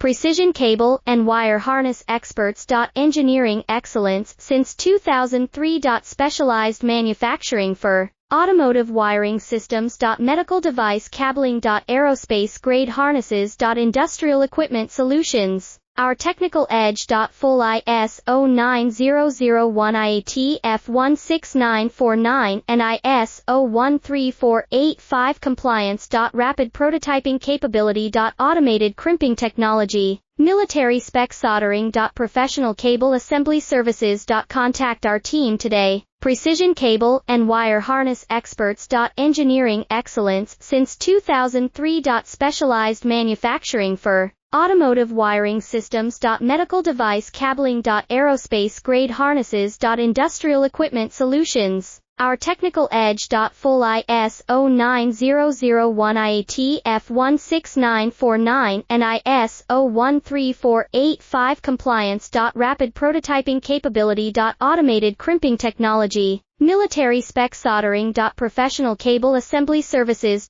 precision cable and wire harness experts. Engineering excellence since 2003. Specialized manufacturing for automotive wiring systems. Medical device cabling. Aerospace grade harnesses. Industrial equipment solutions. Our technical edge. Full ISO 9001 IATF 16949 and ISO 13485 compliance. Rapid prototyping capability. Automated crimping technology. Military spec soldering. Professional cable assembly services. Contact our team today. Precision cable and wire harness experts. Engineering excellence since 2003. Specialized manufacturing for automotive wiring systems. Medical device cabling. Aerospace grade harnesses. Industrial equipment solutions. Our technical edge. Full ISO 9001 IATF 16949 and ISO 13485 compliance. Rapid prototyping capability. Automated crimping technology. Military spec soldering. Professional cable assembly services.